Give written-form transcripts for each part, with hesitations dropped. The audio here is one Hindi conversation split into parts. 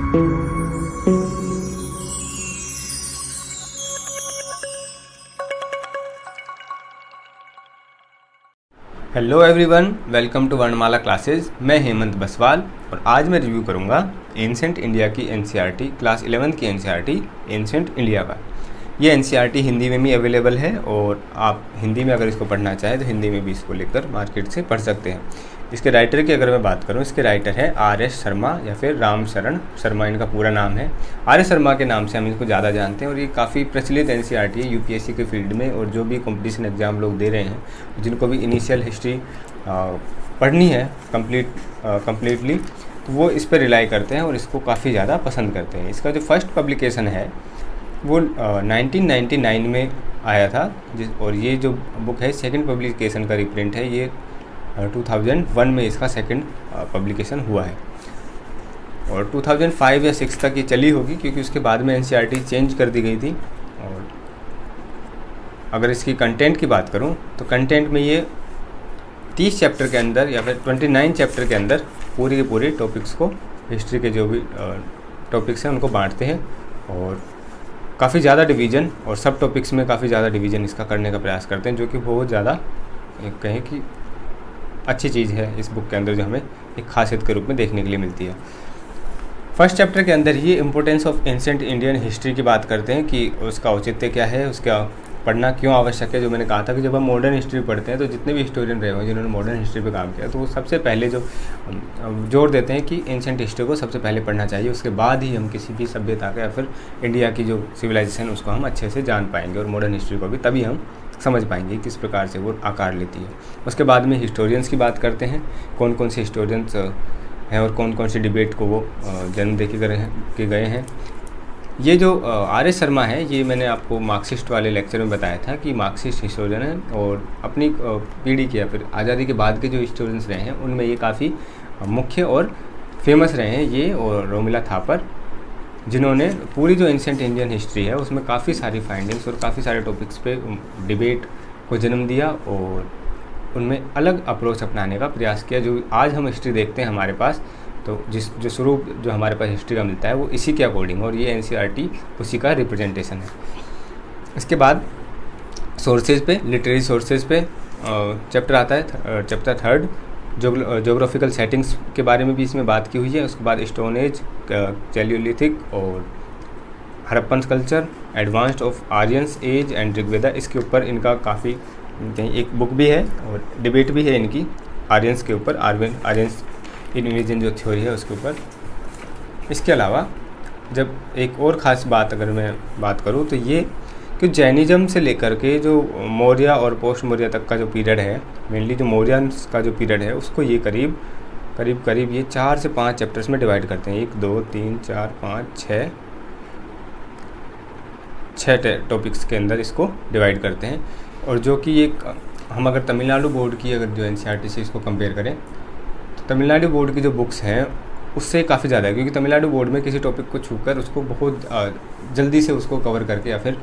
हेलो एवरीवन, वेलकम टू वर्णमाला क्लासेस। मैं हेमंत बसवाल और आज मैं रिव्यू करूंगा एंशिएंट इंडिया की एनसीईआरटी क्लास 11 की एनसीईआरटी एंशिएंट इंडिया का। ये एनसीईआरटी हिंदी में भी अवेलेबल है और आप हिंदी में अगर इसको पढ़ना चाहें तो हिंदी में भी इसको लेकर मार्केट से पढ़ सकते हैं। इसके राइटर की अगर मैं बात करूं, इसके राइटर है आर.एस. शर्मा या फिर राम शरण शर्मा, इनका पूरा नाम है। आर.एस. शर्मा के नाम से हम इसको ज़्यादा जानते हैं और ये काफ़ी प्रचलित एनसीईआरटी है यूपीएससी के फील्ड में। और जो भी कंपटीशन एग्ज़ाम लोग दे रहे हैं, जिनको भी इनिशियल हिस्ट्री पढ़नी है कम्प्लीटली, तो वो इस पर रिलाई करते हैं और इसको काफ़ी ज़्यादा पसंद करते हैं। इसका जो फर्स्ट पब्लिकेशन है वो 1999 में आया था, और ये जो बुक है सेकंड पब्लिकेशन का रिप्रिंट है। ये 2001 में इसका सेकंड पब्लिकेशन हुआ है और 2005 या 6 तक ये चली होगी, क्योंकि उसके बाद में एनसीईआरटी चेंज कर दी गई थी। और अगर इसकी कंटेंट की बात करूं तो कंटेंट में ये 30 चैप्टर के अंदर या फिर 29 चैप्टर के अंदर पूरे के पूरे टॉपिक्स को, हिस्ट्री के जो भी टॉपिक्स हैं उनको बांटते हैं और काफ़ी ज़्यादा डिवीज़न और सब टॉपिक्स में काफ़ी ज़्यादा डिवीज़न इसका करने का प्रयास करते हैं, जो कि बहुत ज़्यादा कहें कि अच्छी चीज़ है इस बुक के अंदर, जो हमें एक खासियत के रूप में देखने के लिए मिलती है। फर्स्ट चैप्टर के अंदर ही importance of ancient Indian history की बात करते हैं कि उसका औचित्य क्या है, उसका पढ़ना क्यों आवश्यक है। जो मैंने कहा था कि जब हम मॉडर्न हिस्ट्री पढ़ते हैं तो जितने भी हिस्टोरियन रहे हैं जिन्होंने मॉडर्न हिस्ट्री पे काम किया, तो वो सबसे पहले जो जोर देते हैं कि एंशिएंट हिस्ट्री को सबसे पहले पढ़ना चाहिए। उसके बाद ही हम किसी भी सभ्यता का या फिर इंडिया की जो सिविलाइजेशन उसको हम अच्छे से जान पाएंगे, और मॉडर्न हिस्ट्री को भी तभी हम समझ पाएंगे किस प्रकार से वो आकार लेती है। उसके बाद में हिस्टोरियंस की बात करते हैं, कौन कौन से हिस्टोरियंस हैं और कौन कौन सी डिबेट को वो जन्म दे के गए हैं। ये जो आर.एस. शर्मा है, ये मैंने आपको मार्क्सिस्ट वाले लेक्चर में बताया था कि मार्क्सिस्ट हिस्टोरियन है, और अपनी पीढ़ी के या फिर आज़ादी के बाद के जो हिस्टोरियंस रहे हैं उनमें ये काफ़ी मुख्य और फेमस रहे हैं, ये और रोमिला थापर, जिन्होंने पूरी जो एंशिएंट इंडियन हिस्ट्री है उसमें काफ़ी सारी फाइंडिंग्स और काफ़ी सारे टॉपिक्स पे डिबेट को जन्म दिया और उनमें अलग अप्रोच अपनाने का प्रयास किया। जो आज हम हिस्ट्री देखते हैं हमारे पास, तो जो स्वरूप जो हमारे पास हिस्ट्री का मिलता है वो इसी के अकॉर्डिंग, और ये एनसीईआरटी उसी का रिप्रेजेंटेशन है। इसके बाद सोर्सेज पे, लिटरेरी सोर्सेज पे चैप्टर आता है, चैप्टर 3 जोग्राफिकल सेटिंग्स के बारे में भी इसमें बात की हुई है। उसके बाद स्टोन एज, चैलियोलिथिक और Harappan culture, advanced of Aryans age and Rigveda, इसके ऊपर इनका काफ़ी एक बुक भी है और डिबेट भी है इनकी आर्यंस के ऊपर, आर्यंस इन्वेजन जो थ्योरी है उसके ऊपर। इसके अलावा जब एक और ख़ास बात अगर मैं बात करूँ तो ये कि जैनिज़्म से लेकर के जो मौर्य और पोस्ट मौर्य तक का जो पीरियड है, मेनली जो मौर्यंस का जो पीरियड है, उसको ये करीब ये 4 से 5 चैप्टर्स में डिवाइड करते हैं। 1 2 3 4 5 6 टॉपिक्स के अंदर इसको डिवाइड करते हैं। और जो कि एक हम अगर तमिलनाडु बोर्ड की अगर जो एनसीईआरटी से इसको कंपेयर करें, तो तमिलनाडु बोर्ड की जो बुक्स हैं उससे काफ़ी ज़्यादा है, क्योंकि तमिलनाडु बोर्ड में किसी टॉपिक को छूकर उसको बहुत जल्दी से उसको कवर करके या फिर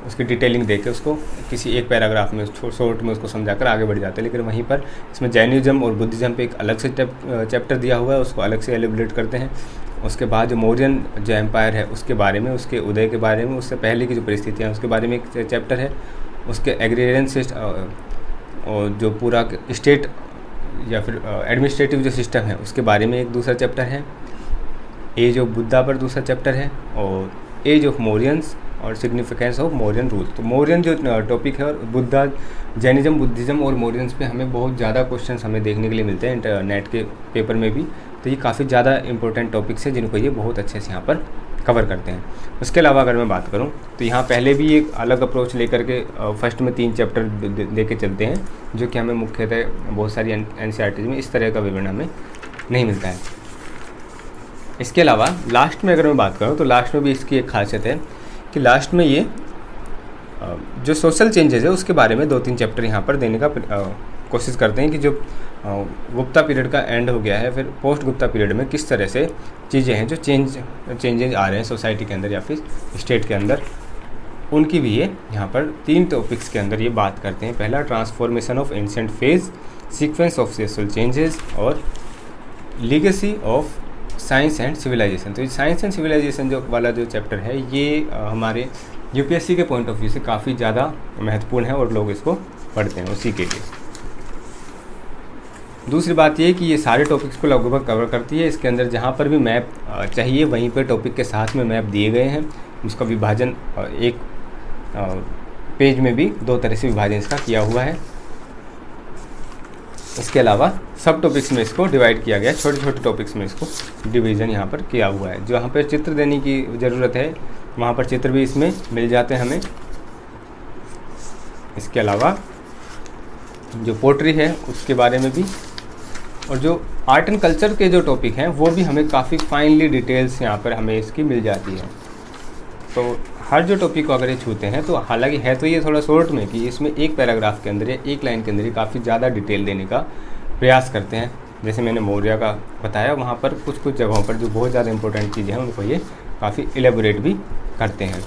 उसकी डिटेलिंग देके उसको किसी एक पैराग्राफ में शॉर्ट में उसको समझाकर आगे बढ़ जाते हैं। लेकिन वहीं पर इसमें जैनिज़्म और बुद्धिज़्म पे एक अलग से चैप्टर दिया हुआ है, उसको अलग से एलिब्रेट करते हैं। उसके बाद जो मौर्यन जो एम्पायर है उसके बारे में, उसके उदय के बारे में, उससे पहले की जो परिस्थितियाँ हैं उसके बारे में एक चैप्टर है। उसके एग्रेरियन सिस्टम और जो पूरा स्टेट या फिर एडमिनिस्ट्रेटिव जो सिस्टम है उसके बारे में एक दूसरा चैप्टर है। एज ऑफ बुद्धा पर दूसरा चैप्टर है, और एज ऑफ मौर्यंस और सिग्निफिकेंस ऑफ मौर्यन रूल। तो मौर्यन जो टॉपिक है और बुद्धा, जैनिज़्म, बुद्धिज़्म और मौर्यंस पे हमें बहुत ज़्यादा क्वेश्चंस हमें देखने के लिए मिलते हैं इंटरनेट के पेपर में भी। तो ये काफ़ी ज़्यादा इंपॉर्टेंट टॉपिक्स हैं जिनको ये बहुत अच्छे से यहाँ पर कवर करते हैं। उसके अलावा अगर मैं बात करूँ तो यहाँ पहले भी एक अलग अप्रोच लेकर के फर्स्ट में 3 चैप्टर लेके चलते हैं, जो कि हमें मुख्यतः बहुत सारी एनसीईआरटी में इस तरह का विवरण हमें नहीं मिलता है। इसके अलावा लास्ट में अगर मैं बात करूँ तो लास्ट में भी इसकी एक खासियत है कि लास्ट में ये जो सोशल चेंजेस है उसके बारे में 2-3 चैप्टर यहाँ पर देने का कोशिश करते हैं कि जो गुप्ता पीरियड का एंड हो गया है, फिर पोस्ट गुप्ता पीरियड में किस तरह से चीज़ें हैं जो चेंजेज आ रहे हैं सोसाइटी के अंदर या फिर स्टेट के अंदर, उनकी भी ये यहाँ पर 3 टॉपिक्स के अंदर ये बात करते हैं। पहला transformation of ancient phase, sequence of social changes और legacy of science and civilisation. तो ये साइंस एंड सिविलाइजेशन जो वाला जो चैप्टर है ये हमारे यूपीएससी के पॉइंट ऑफ व्यू से काफ़ी ज़्यादा महत्वपूर्ण है और लोग इसको पढ़ते हैं उसी के लिए। दूसरी बात ये कि ये सारे टॉपिक्स को लगभग कवर करती है। इसके अंदर जहाँ पर भी मैप चाहिए वहीं पर टॉपिक के साथ में मैप दिए गए हैं। उसका विभाजन एक पेज में भी 2 तरह से विभाजन इसका किया हुआ है। इसके अलावा सब टॉपिक्स में इसको डिवाइड किया गया है, छोटे छोटे टॉपिक्स में इसको डिवीज़न यहाँ पर किया हुआ है। जहाँ पर चित्र देने की ज़रूरत है वहाँ पर चित्र भी इसमें मिल जाते हैं हमें। इसके अलावा जो पोट्री है उसके बारे में भी, और जो आर्ट एंड कल्चर के जो टॉपिक हैं वो भी हमें काफ़ी फाइनली डिटेल्स यहाँ पर हमें इसकी मिल जाती है। तो हर जो टॉपिक को अगर ये छूते हैं तो हालांकि है तो ये थोड़ा शॉर्ट में कि इसमें एक पैराग्राफ के अंदर या एक लाइन के अंदर ही काफ़ी ज़्यादा डिटेल देने का प्रयास करते हैं। जैसे मैंने मौर्य का बताया, वहाँ पर कुछ कुछ जगहों पर जो बहुत ज़्यादा इंपॉर्टेंट चीज़ें हैं उनको ये काफ़ी एलेबोरेट भी करते हैं।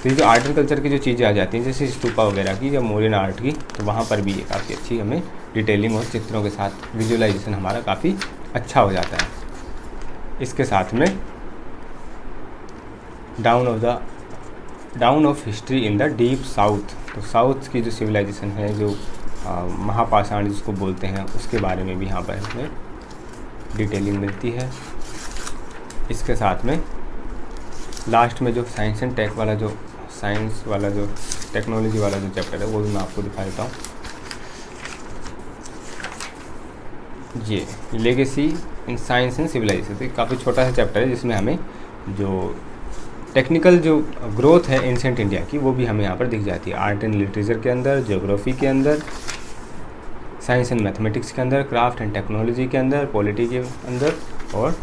तो ये जो आर्ट एंड कल्चर की जो चीज़ें आ जाती हैं जैसे स्तूपा वगैरह की या मौर्यन आर्ट की, तो वहाँ पर भी ये काफ़ी अच्छी हमें डिटेलिंग और चित्रों के साथ विजुअलाइजेशन हमारा काफ़ी अच्छा हो जाता है। इसके साथ में down of history in the deep south, तो साउथ की जो सिविलाइजेशन है, जो महापाषाण जिसको बोलते हैं, उसके बारे में भी यहाँ पर हमें डिटेलिंग मिलती है। इसके साथ में लास्ट में जो साइंस एंड टेक वाला जो टेक्नोलॉजी वाला जो चैप्टर है वो भी मैं आपको दिखा देता हूँ। ये legacy in science and civilisation, तो काफ़ी छोटा सा चैप्टर है जिसमें हमें जो टेक्निकल जो ग्रोथ है एंशिएंट इंडिया की वो भी हमें यहाँ पर दिख जाती है। आर्ट एंड लिटरेचर के अंदर, ज्योग्राफी के अंदर, साइंस एंड मैथमेटिक्स के अंदर, क्राफ्ट एंड टेक्नोलॉजी के अंदर, पॉलिटी के अंदर और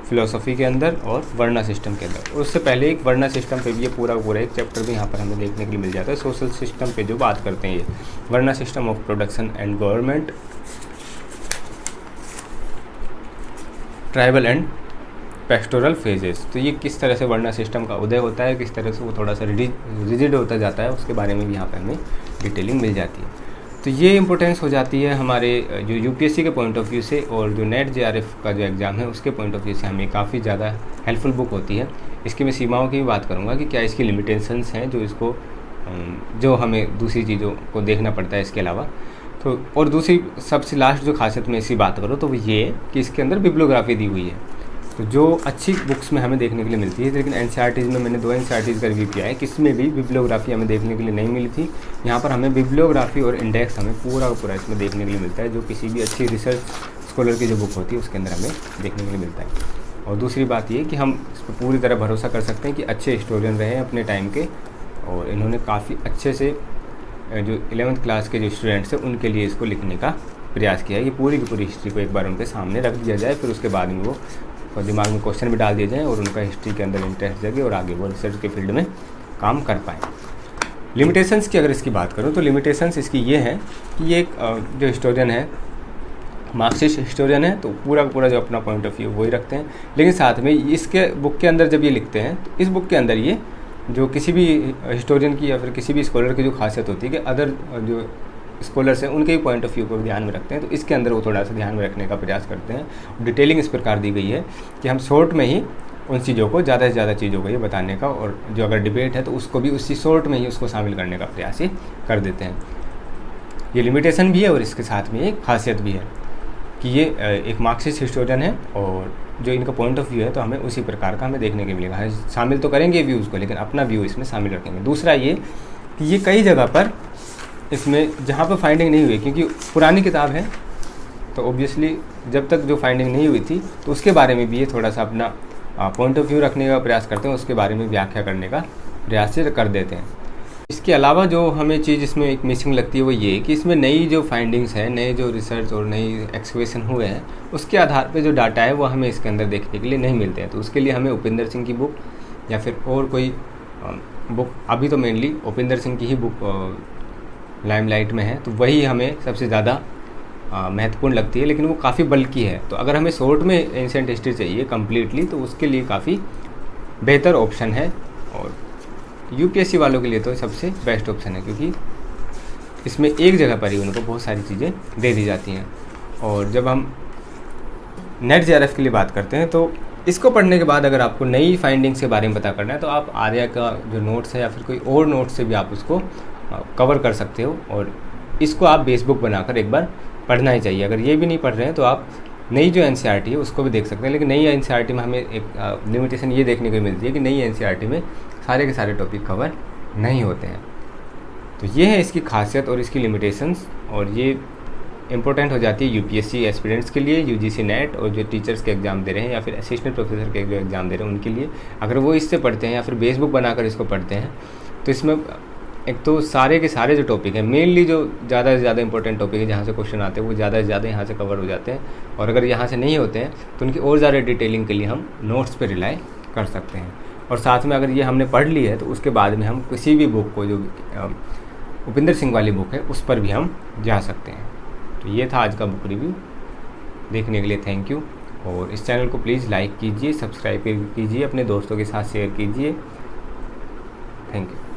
फिलोसफी के अंदर और वर्ना सिस्टम के अंदर। उससे पहले एक वर्ना सिस्टम पे भी ये पूरा एक चैप्टर भी यहाँ पर हमें देखने के लिए मिल जाता है। सोशल सिस्टम पे जो बात करते हैं ये varna system of production and government, tribal and pastoral phases, तो ये किस तरह से वर्ना सिस्टम का उदय होता है, किस तरह से वो थोड़ा सा रिजिड होता जाता है, उसके बारे में भी यहाँ पर हमें डिटेलिंग मिल जाती है। तो ये इंपॉर्टेंस हो जाती है हमारे जो यूपीएससी के पॉइंट ऑफ व्यू से, और जो नेट जेआरएफ का जो एग्ज़ाम है उसके पॉइंट ऑफ व्यू से हमें काफ़ी ज़्यादा हेल्पफुल बुक होती है। इसकी मैं सीमाओं की भी बात करूँगा कि क्या इसकी लिमिटेशंस हैं जो हमें दूसरी चीज़ों को देखना पड़ता है इसके अलावा। तो और दूसरी सबसे लास्ट जो खासियत मैं इसकी बात करूँ तो वो ये है कि इसके अंदर बिब्लियोग्राफी दी हुई है, तो जो अच्छी बुक्स में हमें देखने के लिए मिलती है। लेकिन एनसीईआरटीज़ में मैंने 2 एनसीईआरटीज़ का रिव्यू किया है, किसमें भी बिब्लियोग्राफी हमें देखने के लिए नहीं मिली थी। यहाँ पर हमें बिब्लियोग्राफी और इंडेक्स हमें पूरा इसमें देखने के लिए मिलता है, जो किसी भी अच्छी रिसर्च स्कॉलर की जो बुक होती है उसके अंदर हमें देखने के लिए मिलता है। और दूसरी बात ये कि हम इस पर पूरी तरह भरोसा कर सकते हैं कि अच्छे हिस्टोरियन रहे हैं अपने टाइम के, और इन्होंने काफ़ी अच्छे से जो 11th क्लास के जो स्टूडेंट्स हैं उनके लिए इसको लिखने का प्रयास किया है कि पूरी की पूरी हिस्ट्री को एक बार उनके सामने रख दिया जाए, फिर उसके बाद में वो और दिमाग में क्वेश्चन भी डाल दिए जाएँ और उनका हिस्ट्री के अंदर इंटरेस्ट जगे और आगे वो रिसर्च के फील्ड में काम कर पाएँ। लिमिटेशंस की अगर इसकी बात करूँ तो लिमिटेशंस इसकी ये है कि ये एक जो हिस्टोरियन है, मार्क्सिस्ट हिस्टोरियन है, तो पूरा जो अपना पॉइंट ऑफ व्यू वही रखते हैं। लेकिन साथ में इसके बुक के अंदर जब ये लिखते हैं तो इस बुक के अंदर ये जो किसी भी हिस्टोरियन की या फिर किसी भी स्कॉलर की जो खासियत होती है कि अदर जो स्कॉलर्स हैं उनके भी पॉइंट ऑफ व्यू को ध्यान में रखते हैं, तो इसके अंदर वो थोड़ा सा ध्यान में रखने का प्रयास करते हैं। डिटेलिंग इस प्रकार दी गई है कि हम शॉर्ट में ही उन चीज़ों को ज़्यादा से ज़्यादा चीज़ों को ये बताने का, और जो अगर डिबेट है तो उसको भी उसी शॉर्ट में ही उसको शामिल करने का प्रयास ही कर देते हैं। ये लिमिटेशन भी है और इसके साथ में एक खासियत भी है कि ये एक मार्क्सिस्ट हिस्टोरियन है, और जो इनका पॉइंट ऑफ व्यू है तो हमें उसी प्रकार का हमें देखने के मिलेगा। शामिल तो करेंगे व्यूज़ को, लेकिन अपना व्यू इसमें शामिल रखेंगे। दूसरा ये कि ये कई जगह पर इसमें जहाँ पर फाइंडिंग नहीं हुई, क्योंकि पुरानी किताब है तो ऑब्वियसली जब तक जो फाइंडिंग नहीं हुई थी तो उसके बारे में भी ये थोड़ा सा अपना पॉइंट ऑफ व्यू रखने का प्रयास करते हैं, उसके बारे में व्याख्या करने का प्रयास कर देते हैं। इसके अलावा जो हमें चीज़ इसमें एक मिसिंग लगती है वो ये कि इसमें नई जो फाइंडिंग्स हैं, नए जो रिसर्च और नई एक्सकवेशन हुए हैं, उसके आधार पे जो डाटा है वो हमें इसके अंदर देखने के लिए नहीं मिलते हैं। तो उसके लिए हमें उपेंद्र सिंह की बुक या फिर और कोई बुक, अभी तो मेनली उपेंद्र सिंह की ही बुक लाइमलाइट में है, तो वही हमें सबसे ज़्यादा महत्वपूर्ण लगती है, लेकिन वो काफ़ी बल्कि है। तो अगर हमें शॉर्ट में एंशिएंट हिस्ट्री चाहिए कम्प्लीटली तो उसके लिए काफ़ी बेहतर ऑप्शन है, और यूपीएससी वालों के लिए तो सबसे बेस्ट ऑप्शन है, क्योंकि इसमें एक जगह पर ही उनको बहुत सारी चीज़ें दे दी जाती हैं। और जब हम नेट जेआरएफ के लिए बात करते हैं, तो इसको पढ़ने के बाद अगर आपको नई फाइंडिंग्स के बारे में पता करना है तो आप आर्या का जो नोट्स है या फिर कोई और नोट्स से भी आप उसको कवर कर सकते हो, और इसको आप बेस बुक बनाकर एक बार पढ़ना ही चाहिए। अगर ये भी नहीं पढ़ रहे हैं तो आप नई जो एनसीईआरटी है उसको भी देख सकते हैं, लेकिन नई एनसीईआरटी में हमें एक लिमिटेशन ये देखने को मिलती है कि नई एनसीईआरटी में सारे के सारे टॉपिक कवर नहीं होते हैं। तो ये है इसकी खासियत और इसकी लिमिटेशंस, और ये इंपॉर्टेंट हो जाती है यूपीएससी एस्पिरेंट्स के लिए, यूजीसी नेट, और जो टीचर्स के एग्ज़ाम दे रहे हैं या फिर असिस्टेंट प्रोफेसर के जो एग्ज़ाम दे रहे हैं उनके लिए। अगर वो इससे पढ़ते हैं या फिर बेस बुक बनाकर इसको पढ़ते हैं तो इसमें एक तो सारे के सारे जो टॉपिक हैं, मेनली जो ज़्यादा से ज़्यादा इंपॉर्टेंट टॉपिक है जहाँ से क्वेश्चन आते हैं वो ज़्यादा से ज़्यादा यहाँ से कवर हो जाते हैं, और अगर यहाँ से नहीं होते हैं तो उनकी और ज़्यादा डिटेलिंग के लिए हम नोट्स पर रिलाई कर सकते हैं। और साथ में अगर ये हमने पढ़ ली है तो उसके बाद में हम किसी भी बुक को, जो उपिंदर सिंह वाली बुक है, उस पर भी हम जा सकते हैं। तो ये था आज का बुक रिव्यू। देखने के लिए थैंक यू, और इस चैनल को प्लीज़ लाइक कीजिए, सब्सक्राइब कीजिए, अपने दोस्तों के साथ शेयर कीजिए। Thank you.